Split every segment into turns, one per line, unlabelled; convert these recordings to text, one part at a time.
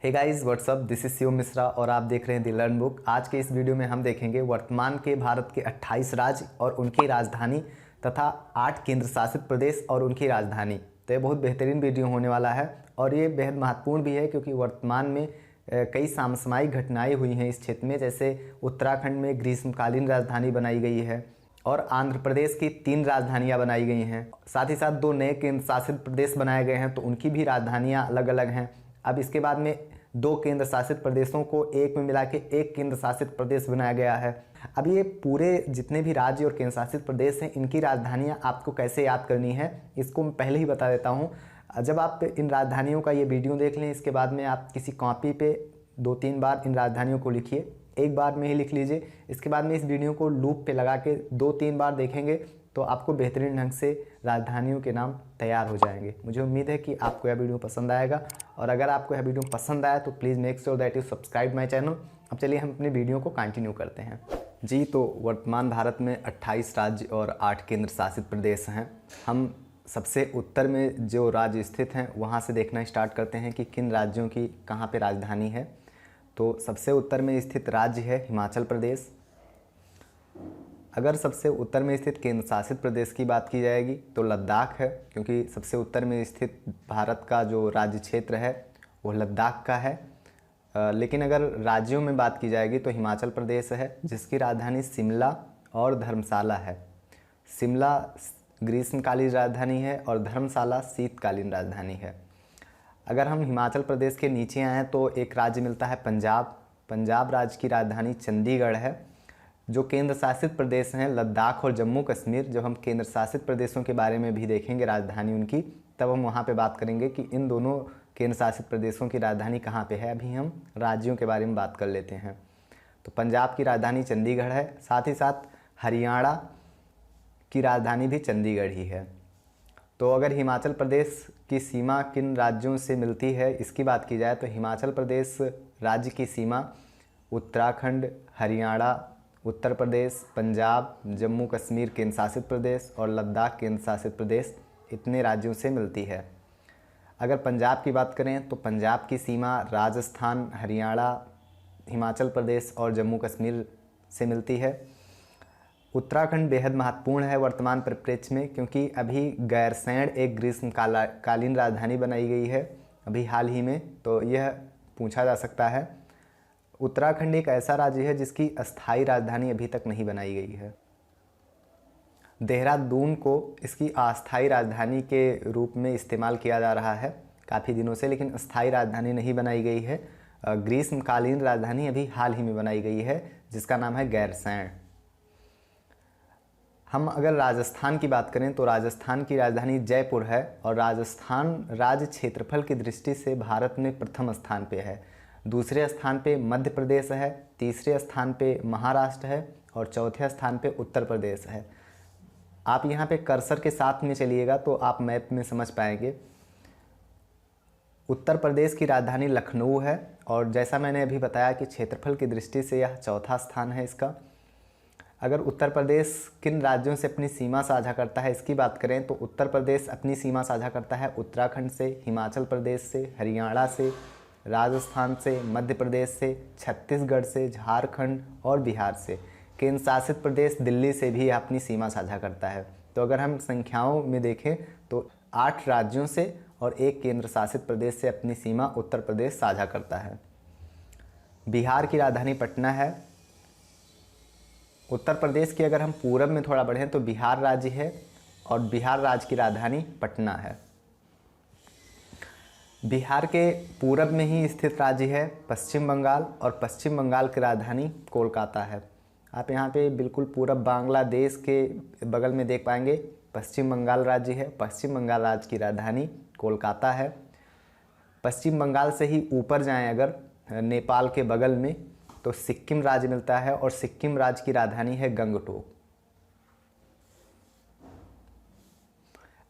Hey guys what's up, this is Shiv Mishra और आप देख रहे हैं दी लर्न बुक। आज के इस वीडियो में हम देखेंगे वर्तमान के भारत के 28 राज्य और उनकी राजधानी तथा 8 केंद्र शासित प्रदेश और उनकी राजधानी। तो ये बहुत बेहतरीन वीडियो होने वाला है और ये बेहद महत्वपूर्ण भी है क्योंकि वर्तमान में कई समसामयिक घटनाएं हुई हैं इस क्षेत्र में। जैसे उत्तराखंड में ग्रीष्मकालीन राजधानी बनाई गई है और आंध्र प्रदेश की 3 राजधानियां बनाई गई हैं। साथ ही साथ 2 नए केंद्र शासित प्रदेश बनाए गए हैं तो उनकी भी राजधानियां अलग अलग हैं। अब इसके बाद में 2 केंद्र शासित प्रदेशों को एक में मिला के 1 केंद्र शासित प्रदेश बनाया गया है। अब ये पूरे जितने भी राज्य और केंद्र शासित प्रदेश हैं इनकी राजधानियां आपको कैसे याद करनी है इसको मैं पहले ही बता देता हूँ। जब आप इन राजधानियों का ये वीडियो देख लें इसके बाद में आप किसी कॉपी पे 2-3 बार इन राजधानियों को लिखिए, एक बार में ही लिख लीजिए। इसके बाद में इस वीडियो को लूप पे लगा के 2-3 बार देखेंगे तो आपको बेहतरीन ढंग से राजधानियों के नाम तैयार हो जाएंगे। मुझे उम्मीद है कि आपको यह वीडियो पसंद आएगा और अगर आपको यह वीडियो पसंद आया तो please make sure that you subscribe my channel. अब चलिए हम अपनी वीडियो को कंटिन्यू करते हैं। जी, तो वर्तमान भारत में 28 राज्य और 8 केंद्र शासित प्रदेश हैं। हम सबसे उत्तर में जो राज्य स्थित हैं वहाँ से देखना स्टार्ट करते हैं कि किन राज्यों की कहाँ पे राजधानी है। तो सबसे उत्तर में स्थित राज्य है हिमाचल प्रदेश। अगर सबसे उत्तर में स्थित केंद्र शासित प्रदेश की बात की जाएगी तो लद्दाख है, क्योंकि सबसे उत्तर में स्थित भारत का जो राज्य क्षेत्र है वो लद्दाख का है। लेकिन अगर राज्यों में बात की जाएगी तो हिमाचल प्रदेश है जिसकी राजधानी शिमला और धर्मशाला है। शिमला ग्रीष्मकालीन राजधानी है और धर्मशाला शीतकालीन राजधानी है। अगर हम हिमाचल प्रदेश के नीचे आएँ तो एक राज्य मिलता है पंजाब। पंजाब राज्य की राजधानी चंडीगढ़ है। जो केंद्र शासित प्रदेश हैं लद्दाख और जम्मू कश्मीर, जब हम केंद्र शासित प्रदेशों के बारे में भी देखेंगे राजधानी उनकी, तब हम वहाँ पे बात करेंगे कि इन दोनों केंद्र शासित प्रदेशों की राजधानी कहाँ पे है। अभी हम राज्यों के बारे में बात कर लेते हैं। तो पंजाब की राजधानी चंडीगढ़ है, साथ ही साथ हरियाणा की राजधानी भी चंडीगढ़ ही है। तो अगर हिमाचल प्रदेश की सीमा किन राज्यों से मिलती है इसकी बात की जाए तो हिमाचल प्रदेश राज्य की सीमा उत्तराखंड, हरियाणा, उत्तर प्रदेश, पंजाब, जम्मू कश्मीर केंद्र शासित प्रदेश और लद्दाख केंद्र शासित प्रदेश, इतने राज्यों से मिलती है। अगर पंजाब की बात करें तो पंजाब की सीमा राजस्थान, हरियाणा, हिमाचल प्रदेश और जम्मू कश्मीर से मिलती है। उत्तराखंड बेहद महत्वपूर्ण है वर्तमान परिप्रेक्ष्य में, क्योंकि अभी गैरसैंण एक ग्रीष्मकालीन राजधानी बनाई गई है अभी हाल ही में, तो यह पूछा जा सकता है। उत्तराखंड एक ऐसा राज्य है जिसकी अस्थायी राजधानी अभी तक नहीं बनाई गई है। देहरादून को इसकी अस्थायी राजधानी के रूप में इस्तेमाल किया जा रहा है काफ़ी दिनों से, लेकिन अस्थायी राजधानी नहीं बनाई गई है। ग्रीष्मकालीन राजधानी अभी हाल ही में बनाई गई है जिसका नाम है गैरसैंण। हम अगर राजस्थान की बात करें तो राजस्थान की राजधानी जयपुर है और राजस्थान राज्य क्षेत्रफल की दृष्टि से भारत में प्रथम स्थान पे है। दूसरे स्थान पे मध्य प्रदेश है, तीसरे स्थान पे महाराष्ट्र है और चौथे स्थान पे उत्तर प्रदेश है। आप यहाँ पे कर्सर के साथ में चलिएगा तो आप मैप में समझ पाएंगे। उत्तर प्रदेश की राजधानी लखनऊ है और जैसा मैंने अभी बताया कि क्षेत्रफल की दृष्टि से यह चौथा स्थान है इसका। अगर उत्तर प्रदेश किन राज्यों से अपनी सीमा साझा करता है इसकी बात करें तो उत्तर प्रदेश अपनी सीमा साझा करता है उत्तराखंड से, हिमाचल प्रदेश से, हरियाणा से, राजस्थान से, मध्य प्रदेश से, छत्तीसगढ़ से, झारखंड और बिहार से। केंद्र शासित प्रदेश दिल्ली से भी अपनी सीमा साझा करता है। तो अगर हम संख्याओं में देखें तो 8 राज्यों से और 1 केंद्र शासित प्रदेश से अपनी सीमा उत्तर प्रदेश साझा करता है। बिहार की राजधानी पटना है। उत्तर प्रदेश की अगर हम पूरब में थोड़ा बढ़ें तो बिहार राज्य है और बिहार राज्य की राजधानी पटना है। बिहार के पूरब में ही स्थित राज्य है पश्चिम बंगाल और पश्चिम बंगाल की राजधानी कोलकाता है। आप यहाँ पे बिल्कुल पूरब बांग्लादेश के बगल में देख पाएंगे पश्चिम बंगाल राज्य है। पश्चिम बंगाल राज्य की राजधानी कोलकाता है। पश्चिम बंगाल से ही ऊपर जाएं अगर नेपाल के बगल में तो सिक्किम राज्य मिलता है और सिक्किम राज्य की राजधानी है गंगटोक।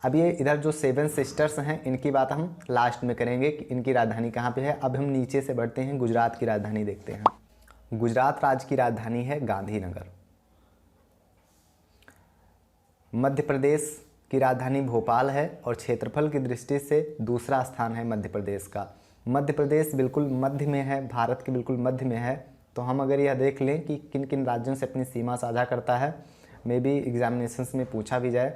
अब ये इधर जो 7 सिस्टर्स हैं इनकी बात हम लास्ट में करेंगे कि इनकी राजधानी कहाँ पे है। अब हम नीचे से बढ़ते हैं, गुजरात की राजधानी देखते हैं। गुजरात राज्य की राजधानी है गांधीनगर। मध्य प्रदेश की राजधानी भोपाल है और क्षेत्रफल की दृष्टि से दूसरा स्थान है मध्य प्रदेश का। मध्य प्रदेश बिल्कुल मध्य में है, भारत के बिल्कुल मध्य में है। तो हम अगर यह देख लें कि किन किन राज्यों से अपनी सीमा साझा करता है, मे बी एग्जामिनेशंस में पूछा भी जाए,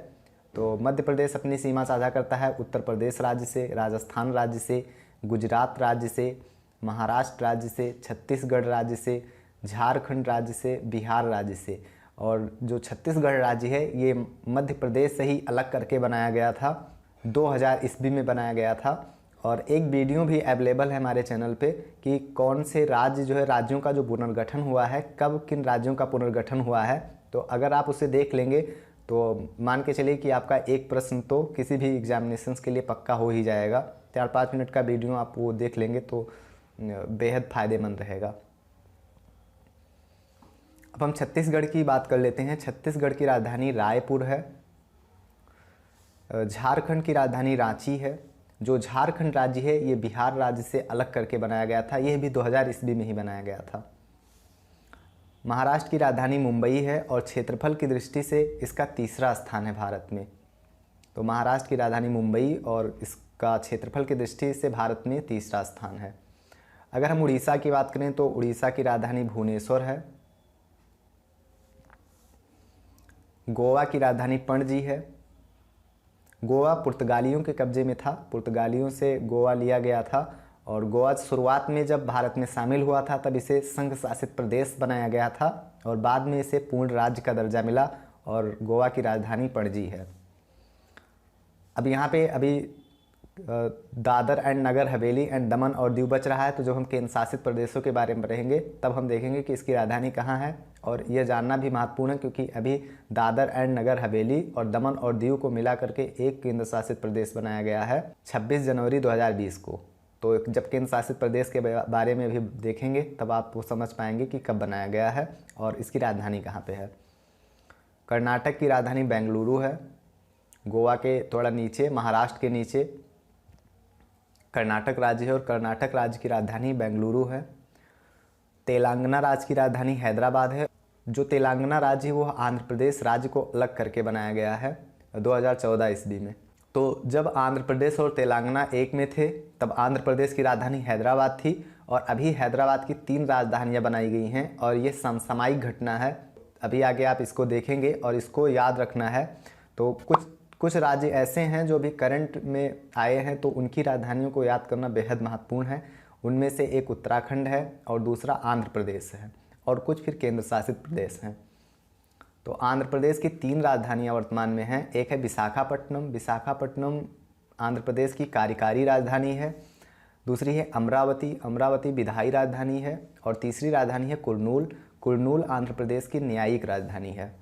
तो मध्य प्रदेश अपनी सीमा साझा करता है उत्तर प्रदेश राज्य से, राजस्थान राज्य से, गुजरात राज्य से, महाराष्ट्र राज्य से, छत्तीसगढ़ राज्य से, झारखंड राज्य से, बिहार राज्य से। और जो छत्तीसगढ़ राज्य है ये मध्य प्रदेश से ही अलग करके बनाया गया था, 2000 ईस्वी में बनाया गया था। और एक वीडियो भी अवेलेबल है हमारे चैनल पे कि कौन से राज्य जो है, राज्यों का जो पुनर्गठन हुआ है, कब किन राज्यों का पुनर्गठन हुआ है। तो अगर आप उसे देख लेंगे तो मान के चलिए कि आपका एक प्रश्न तो किसी भी एग्जामिनेशंस के लिए पक्का हो ही जाएगा। 4-5 मिनट का वीडियो आप वो देख लेंगे तो बेहद फ़ायदेमंद रहेगा। अब हम छत्तीसगढ़ की बात कर लेते हैं। छत्तीसगढ़ की राजधानी रायपुर है। झारखंड की राजधानी रांची है। जो झारखंड राज्य है ये बिहार राज्य से अलग करके बनाया गया था, यह भी 2000 ईस्वी में ही बनाया गया था। महाराष्ट्र की राजधानी मुंबई है और क्षेत्रफल की दृष्टि से इसका तीसरा स्थान है भारत में। तो महाराष्ट्र की राजधानी मुंबई और इसका क्षेत्रफल की दृष्टि से भारत में तीसरा स्थान है। अगर हम उड़ीसा की बात करें तो उड़ीसा की राजधानी भुवनेश्वर है। गोवा की राजधानी पणजी है। गोवा पुर्तगालियों के कब्जे में था, पुर्तगालियों से गोवा लिया गया था और गोवा शुरुआत में जब भारत में शामिल हुआ था तब इसे संघ शासित प्रदेश बनाया गया था और बाद में इसे पूर्ण राज्य का दर्जा मिला और गोवा की राजधानी पणजी है। अब यहाँ पे अभी दादर एंड नगर हवेली एंड दमन और दीव बच रहा है। तो जब हम केंद्र शासित प्रदेशों के बारे में पढ़ेंगे तब हम देखेंगे कि इसकी राजधानी कहाँ है, और यह जानना भी महत्वपूर्ण है क्योंकि अभी दादर एंड नगर हवेली और दमन और दीव को मिला करके एक केंद्र शासित प्रदेश बनाया गया है 26 जनवरी 2020 को। तो जब केंद्र शासित प्रदेश के बारे में भी देखेंगे तब आप वो समझ पाएंगे कि कब बनाया गया है और इसकी राजधानी कहाँ पे है। कर्नाटक की राजधानी बेंगलुरु है। गोवा के थोड़ा नीचे, महाराष्ट्र के नीचे कर्नाटक राज्य है और कर्नाटक राज्य की राजधानी बेंगलुरु है। तेलंगाना राज्य की राजधानी हैदराबाद है। जो तेलंगाना राज्य है वो आंध्र प्रदेश राज्य को अलग करके बनाया गया है 2014 ईस्वी में। तो जब आंध्र प्रदेश और तेलंगाना एक में थे तब आंध्र प्रदेश की राजधानी हैदराबाद थी और अभी हैदराबाद की 3 राजधानियां बनाई गई हैं और ये समसामयिक घटना है। अभी आगे आप इसको देखेंगे और इसको याद रखना है। तो कुछ राज्य ऐसे हैं जो अभी करंट में आए हैं तो उनकी राजधानियों को याद करना बेहद महत्वपूर्ण है। उनमें से एक उत्तराखंड है और दूसरा आंध्र प्रदेश है और कुछ फिर केंद्र शासित प्रदेश हैं। तो आंध्र प्रदेश की 3 राजधानियां वर्तमान में हैं। एक है विशाखापट्टनम। विशाखापट्टनम आंध्र प्रदेश की कार्यकारी राजधानी है। दूसरी है अमरावती। अमरावती विधायी राजधानी है और तीसरी राजधानी है कुर्नूल। कुर्नूल आंध्र प्रदेश की न्यायिक राजधानी है।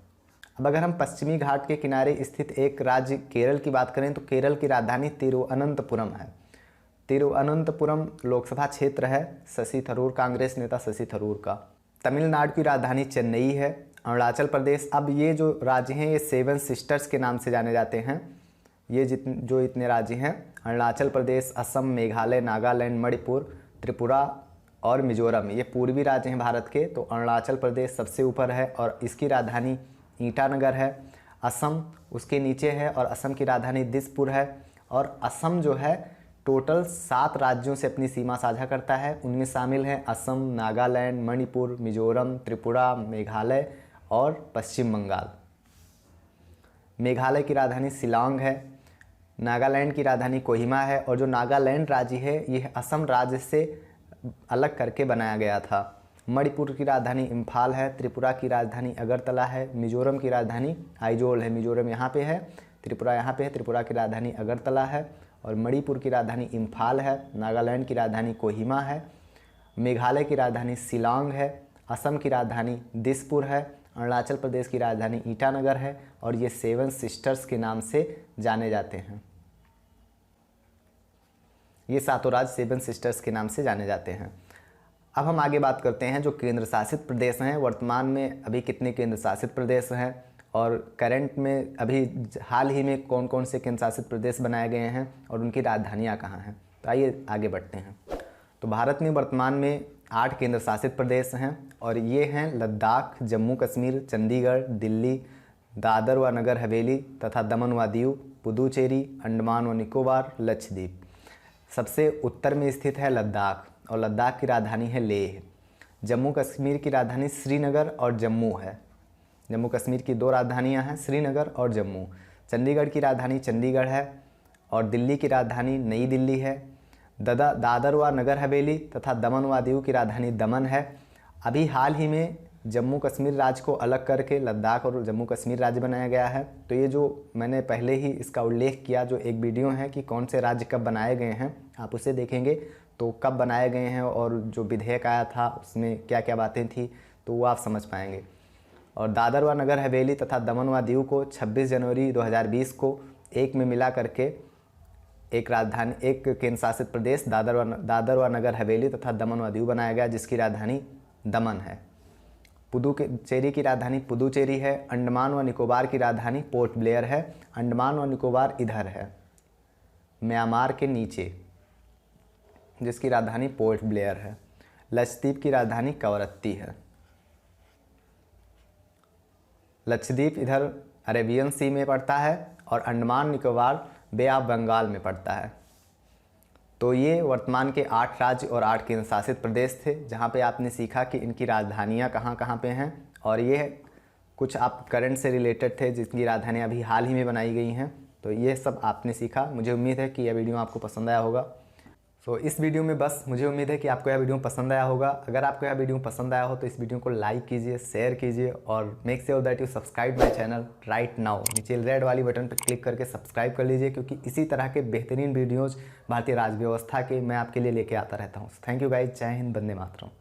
अब अगर हम पश्चिमी घाट के किनारे स्थित एक राज्य केरल की बात करें तो केरल की राजधानी तिरुवनंतपुरम है। तिरुवनंतपुरम लोकसभा क्षेत्र है शशि थरूर, कांग्रेस नेता शशि थरूर का। तमिलनाडु की राजधानी चेन्नई है। अरुणाचल प्रदेश, अब ये जो राज्य हैं ये 7 सिस्टर्स के नाम से जाने जाते हैं। ये जो इतने राज्य हैं, अरुणाचल प्रदेश, असम, मेघालय, नागालैंड, मणिपुर, त्रिपुरा और मिजोरम, ये पूर्वी राज्य हैं भारत के। तो अरुणाचल प्रदेश सबसे ऊपर है और इसकी राजधानी ईटानगर है। असम उसके नीचे है और असम की राजधानी दिसपुर है। और असम जो है टोटल 7 राज्यों से अपनी सीमा साझा करता है। उनमें शामिल हैं असम, नागालैंड, मणिपुर, मिजोरम, त्रिपुरा, मेघालय और पश्चिम बंगाल। मेघालय की राजधानी शिलांग है। नागालैंड की राजधानी कोहिमा है और जो नागालैंड राज्य है यह असम राज्य से अलग करके बनाया गया था। मणिपुर की राजधानी इम्फाल है। त्रिपुरा की राजधानी अगरतला है। मिजोरम की राजधानी आइजोल है। मिजोरम यहाँ पे है, त्रिपुरा यहाँ पे है। त्रिपुरा की राजधानी अगरतला है और मणिपुर की राजधानी इम्फाल है। नागालैंड की राजधानी कोहिमा है। मेघालय की राजधानी शिलांग है। असम की राजधानी दिसपुर है। अरुणाचल प्रदेश की राजधानी ईटानगर है और ये 7 सिस्टर्स के नाम से जाने जाते हैं। ये 7 राज्य 7 सिस्टर्स के नाम से जाने जाते हैं। अब हम आगे बात करते हैं जो केंद्र शासित प्रदेश हैं। वर्तमान में अभी कितने केंद्र शासित प्रदेश हैं और करंट में अभी हाल ही में कौन कौन से केंद्र शासित प्रदेश बनाए गए हैं और उनकी राजधानियां कहाँ हैं। तो आइए आगे बढ़ते हैं। तो भारत में वर्तमान में 8 केंद्र शासित प्रदेश हैं और ये हैं लद्दाख, जम्मू कश्मीर, चंडीगढ़, दिल्ली, दादर व नगर हवेली तथा दमन व दीव, पुदुचेरी, अंडमान व निकोबार, लक्षद्वीप। सबसे उत्तर में स्थित है लद्दाख और लद्दाख की राजधानी है लेह। जम्मू कश्मीर की राजधानी श्रीनगर और जम्मू है। जम्मू कश्मीर की 2 राजधानियां हैं, श्रीनगर और जम्मू। चंडीगढ़ की राजधानी चंडीगढ़ है और दिल्ली की राजधानी नई दिल्ली है। दादर व नगर हवेली तथा दमन व दीव की राजधानी दमन है। अभी हाल ही में जम्मू कश्मीर राज्य को अलग करके लद्दाख और जम्मू कश्मीर राज्य बनाया गया है। तो ये जो मैंने पहले ही इसका उल्लेख किया, जो एक वीडियो है कि कौन से राज्य कब बनाए गए हैं, आप उसे देखेंगे तो कब बनाए गए हैं और जो विधेयक आया था उसमें क्या क्या बातें थी, तो वो आप समझ पाएंगे। और दादर व नगर हवेली तथा दमन व दीव को 26 जनवरी 2020 को एक में मिला करके एक केंद्र शासित प्रदेश दादर व नगर हवेली तथा दमन व दीव बनाया गया, जिसकी राजधानी दमन है। पुदुचेरी की राजधानी पुदुचेरी है। अंडमान व निकोबार की राजधानी पोर्ट ब्लेयर है। अंडमान व निकोबार इधर है, म्यांमार के नीचे, जिसकी राजधानी पोर्ट ब्लेयर है। लक्षद्वीप की राजधानी कवरत्ती है। लक्षद्वीप इधर अरेबियन सी में पड़ता है और अंडमान निकोबार बे ऑफ बंगाल में पड़ता है। तो ये वर्तमान के 8 राज्य और 8 केंद्र शासित प्रदेश थे, जहाँ पे आपने सीखा कि इनकी राजधानियाँ कहाँ कहाँ पे हैं। और ये कुछ आप करंट से रिलेटेड थे जिनकी राजधानियाँ अभी हाल ही में बनाई गई हैं। तो ये सब आपने सीखा। मुझे उम्मीद है कि यह वीडियो आपको पसंद आया होगा। सो इस वीडियो में बस मुझे उम्मीद है कि आपको यह वीडियो पसंद आया होगा। अगर आपको यह वीडियो पसंद आया हो तो इस वीडियो को लाइक कीजिए, शेयर कीजिए और make sure that you subscribe my channel right now. नीचे रेड वाली बटन पर क्लिक करके सब्सक्राइब कर लीजिए, क्योंकि इसी तरह के बेहतरीन वीडियोज़ भारतीय राज्य व्यवस्था के मैं आपके लिए लेके आता रहता हूँ। Thank you guys. जय हिंद, वंदे मातरम।